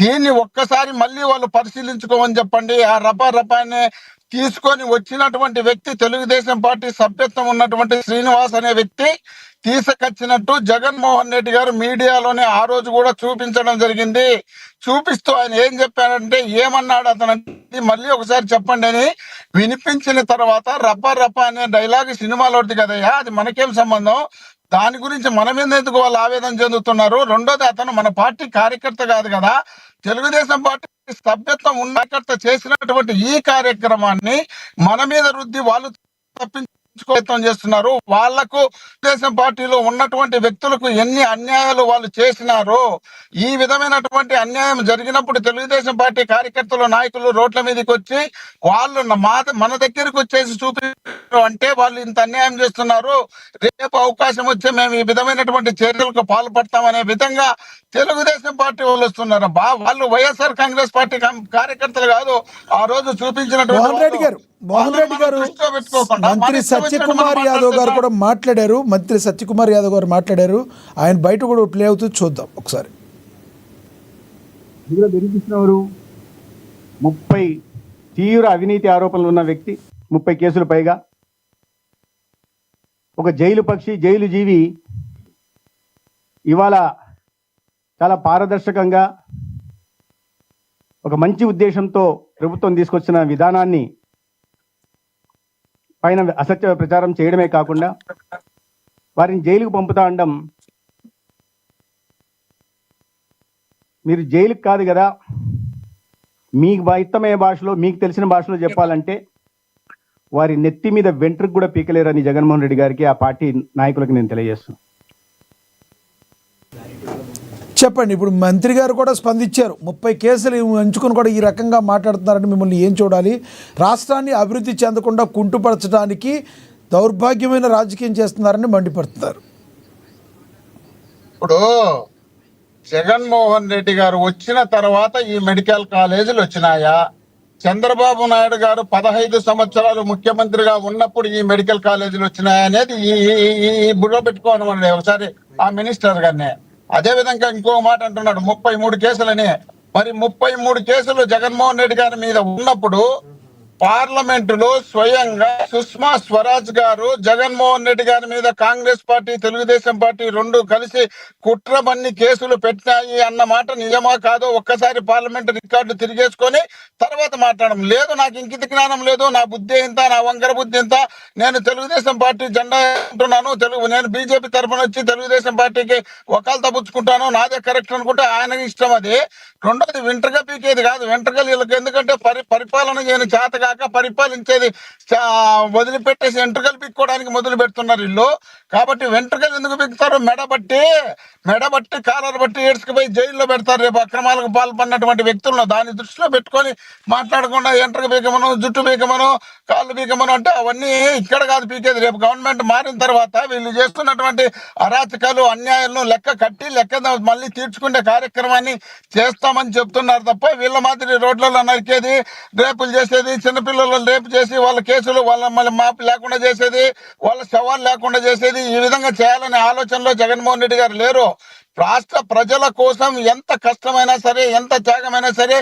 దీన్ని ఒక్కసారి మళ్ళీ వాళ్ళు పరిశీలించుకోమని చెప్పండి. ఆ రపారపాన్ని తీసుకొని వచ్చినటువంటి వ్యక్తి తెలుగుదేశం పార్టీ సభ్యత్వం ఉన్నటువంటి శ్రీనివాస్ అనే వ్యక్తి తీసుకొచ్చినట్టు జగన్మోహన్ రెడ్డి గారు మీడియాలోనే ఆ రోజు కూడా చూపించడం జరిగింది. చూపిస్తూ ఆయన ఏం చెప్పాడంటే, ఏమన్నాడు అతను, మళ్ళీ ఒకసారి చెప్పండి అని వినిపించిన తర్వాత రపా అనే డైలాగ్ సినిమాలోది కదయ్యా, అది మనకేం సంబంధం, దాని గురించి మన మీద ఎందుకు వాళ్ళు ఆవేదన చెందుతున్నారు. రెండోది, అతను మన పార్టీ కార్యకర్త కాదు కదా, తెలుగుదేశం పార్టీ సభ్యత్వం ఉన్న కార్యకర్త చేసినటువంటి ఈ కార్యక్రమాన్ని మన మీద రుద్ది వాళ్ళు ప్రయత్నం చేస్తున్నారు. వాళ్లకు తెలుగుదేశం పార్టీలో ఉన్నటువంటి వ్యక్తులకు ఎన్ని అన్యాయాలు వాళ్ళు చేసినారో, ఈ విధమైనటువంటి అన్యాయం జరిగినప్పుడు తెలుగుదేశం పార్టీ కార్యకర్తలు నాయకులు రోడ్ల మీదకి వచ్చి వాళ్ళు మన దగ్గరకు వచ్చేసి చూపించారు అంటే వాళ్ళు ఇంత అన్యాయం చేస్తున్నారు, రేపు అవకాశం వచ్చే మేము ఈ విధమైనటువంటి చర్యలకు పాల్పడతామనే విధంగా తెలుగుదేశం పార్టీ వాళ్ళు వస్తున్నారు. వాళ్ళు వైఎస్ఆర్ కాంగ్రెస్ పార్టీ కార్యకర్తలు కాదు. ఆ రోజు చూపించినటువంటి మోహన్ రెడ్డి గారు మంత్రి సత్యకుమార్ యాదవ్ గారు కూడా మాట్లాడారు. మంత్రి సత్యకుమార్ యాదవ్ గారు మాట్లాడారు. ఆయన బయట కూడా ప్లే అవుతుంది, చూద్దాం ఒకసారి. బెదిరిస్తున్నారు. 30 తీవ్ర అవినీతి ఆరోపణలు ఉన్న వ్యక్తి, 30 కేసులు పైగా, ఒక జైలు పక్షి, జైలు జీవి ఇవాళ చాలా పారదర్శకంగా ఒక మంచి ఉద్దేశంతో ప్రభుత్వం తీసుకొచ్చిన విధానాన్ని పైన అసత్య ప్రచారం చేయడమే కాకుండా వారిని జైలుకు పంపుతా అనడం, మీరు జైలుకి కాదు కదా, మీకు ఇష్టమైన భాషలో మీకు తెలిసిన భాషలో చెప్పాలంటే వారి నెత్తి మీద వెంట్రుకు కూడా పీకలేరని జగన్మోహన్ రెడ్డి గారికి, ఆ పార్టీ నాయకులకు నేను తెలియజేస్తున్నాను. చెప్పండి. ఇప్పుడు మంత్రి గారు కూడా స్పందించారు. 30 కేసులు ఎంచుకుని కూడా ఈ రకంగా మాట్లాడుతున్నారని మిమ్మల్ని ఏం చూడాలి? రాష్ట్రాన్ని అభివృద్ధి చెందకుండా కుంటుపరచడానికి దౌర్భాగ్యమైన రాజకీయం చేస్తున్నారని మండిపడుతున్నారు. ఇప్పుడు జగన్మోహన్ రెడ్డి గారు వచ్చిన తర్వాత ఈ మెడికల్ కాలేజీలు వచ్చినాయా? చంద్రబాబు నాయుడు గారు 15 సంవత్సరాలు ముఖ్యమంత్రిగా ఉన్నప్పుడు ఈ మెడికల్ కాలేజీలు వచ్చినాయా అనేది ఈ బుర్ర పెట్టుకోవాలి ఒకసారి ఆ మినిస్టర్ గారిని. అదే విధంగా ఇంకో మాట అంటున్నాడు 33 కేసులని. మరి 33 కేసులు జగన్మోహన్ రెడ్డి గారి మీద ఉన్నప్పుడు పార్లమెంటులో స్వయంగా సుష్మా స్వరాజ్ గారు జగన్మోహన్ రెడ్డి గారి మీద కాంగ్రెస్ పార్టీ తెలుగుదేశం పార్టీ రెండు కలిసి కుట్రబన్ని కేసులు పెట్టాయి అన్న మాట నిజమా కాదో ఒక్కసారి పార్లమెంట్ రికార్డు తిరిగేసుకొని తర్వాత మాట్లాడడం. లేదు, నాకు ఇంకిత జ్ఞానం లేదు, నా బుద్ధి ఇంత, నా వంకర బుద్ధి ఇంత, నేను తెలుగుదేశం పార్టీ జెండా అంటున్నాను, నేను బీజేపీ తరఫున వచ్చి తెలుగుదేశం పార్టీకి వకాలు తప్పుకుంటాను, నాదే కరెక్ట్ అనుకుంటే ఆయన ఇష్టం. అది రెండోది వెంట్రుక పీకేది కాదు. వెంట్రుకలు వీళ్ళకి ఎందుకంటే పరిపాలన చేయని చేత కాక పరిపాలించేది వదిలిపెట్టేసి వెంట్రుకలు పీక్కోవడానికి మొదలు పెడుతున్నారు వీళ్ళు. కాబట్టి వెంట్రుకలు ఎందుకు పీకుతారు? మెడబట్టి కాలర్ బట్టి ఏడ్చుకుపోయి జైల్లో పెడతారు రేపు అక్రమాలకు పాల్పడినటువంటి వ్యక్తులను. దాన్ని దృష్టిలో పెట్టుకొని మాట్లాడకుండా వెంట్రుక పీకమను, జుట్టు పీకమను, కాళ్ళు పీకమను అంటే అవన్నీ ఇక్కడ కాదు పీకేది. రేపు గవర్నమెంట్ మారిన తర్వాత వీళ్ళు చేస్తున్నటువంటి అరాచకాలు అన్యాయాలను లెక్క కట్టి మళ్ళీ తీర్చుకునే కార్యక్రమాన్ని చేస్తామని చెప్తున్నారు తప్ప వీళ్ళ మాదిరి రోడ్లలో నరికేది, రేపులు చేసేది, చిన్నపిల్లలను రేపు చేసి వాళ్ళ కేసులు వాళ్ళ మళ్ళీ మాపు లేకుండా చేసేది, వాళ్ళ శవాలు లేకుండా చేసేది, ఈ విధంగా చేయాలనే ఆలోచనలో జగన్మోహన్ రెడ్డి గారు లేరు. రాష్ట్ర ప్రజల కోసం ఎంత కష్టమైనా సరే, ఎంత త్యాగమైనా సరే,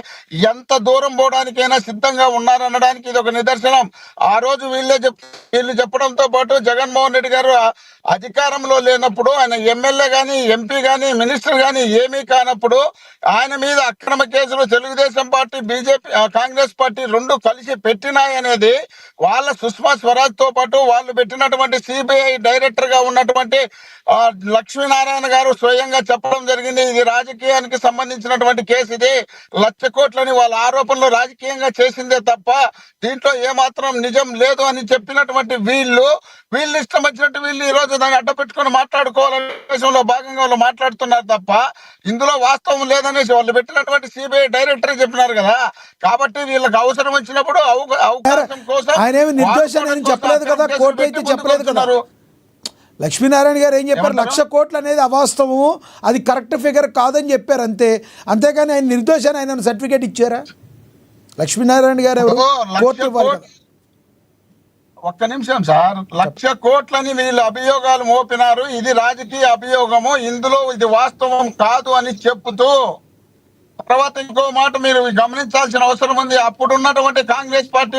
ఎంత దూరం పోవడానికైనా సిద్ధంగా ఉన్నారనడానికి ఇది ఒక నిదర్శనం. ఆ రోజు వీళ్ళు చెప్పడంతో పాటు జగన్మోహన్ రెడ్డి గారు అధికారంలో లేనప్పుడు ఆయన ఎమ్మెల్యే కానీ, ఎంపీ కానీ, మినిస్టర్ కానీ ఏమీ కానప్పుడు ఆయన మీద అక్రమ కేసులు Telugu Desam party, BJP, Congress party రెండు కలిసి పెట్టినాయనేది వాళ్ళ సుష్మా స్వరాజ్ తో పాటు వాళ్ళు పెట్టినటువంటి సిబిఐ డైరెక్టర్ గా ఉన్నటువంటి లక్ష్మీనారాయణ గారు స్వయంగా చెప్పడం జరిగింది. ఇది రాజకీయానికి సంబంధించినటువంటి కేసు, ఇది 1,00,000 కోట్లని వాళ్ళ ఆరోపణలు రాజకీయంగా చేసిందే తప్ప దీంట్లో ఏమాత్రం నిజం లేదు అని చెప్పినటువంటి వీళ్ళు ఇష్టం వచ్చినట్టు వీళ్ళు ఈ రోజు దాన్ని అడ్డపెట్టుకుని మాట్లాడుకోవాలనే దేశంలో భాగంగా వాళ్ళు మాట్లాడుతున్నారు తప్ప ఇందులో వాస్తవం లేదనేసి వాళ్ళు పెట్టినటువంటి సిబిఐ డైరెక్టర్ చెప్పినారు కదా. కాబట్టి వీళ్ళకి అవసరం వచ్చినప్పుడు అవకాశం కోసం చెప్పలేదు కదా, కోర్టు అయితే చెప్పలేదు కదా. లక్ష్మీనారాయణ గారు ఏం చెప్పారు? 1,00,000 కోట్లు అనేది అవాస్తవము, అది కరెక్ట్ ఫిగర్ కాదని చెప్పారు అంతే. అంతేగాని ఆయన నిర్దోషాన్ని ఆయన సర్టిఫికేట్ ఇచ్చారా? లక్ష్మీనారాయణ గారు కోర్టు ఇవ్వాలి కదా. ఒక్క నిమిషం సార్, 1,00,000 కోట్లని వీళ్ళు అభియోగాలు మోపినారు, ఇది రాజకీయ అభియోగము, ఇందులో ఇది వాస్తవం కాదు అని చెప్తూ తర్వాత ఇంకో మాట మీరు గమనించాల్సిన అవసరం ఉంది. అప్పుడు ఉన్నటువంటి కాంగ్రెస్ పార్టీ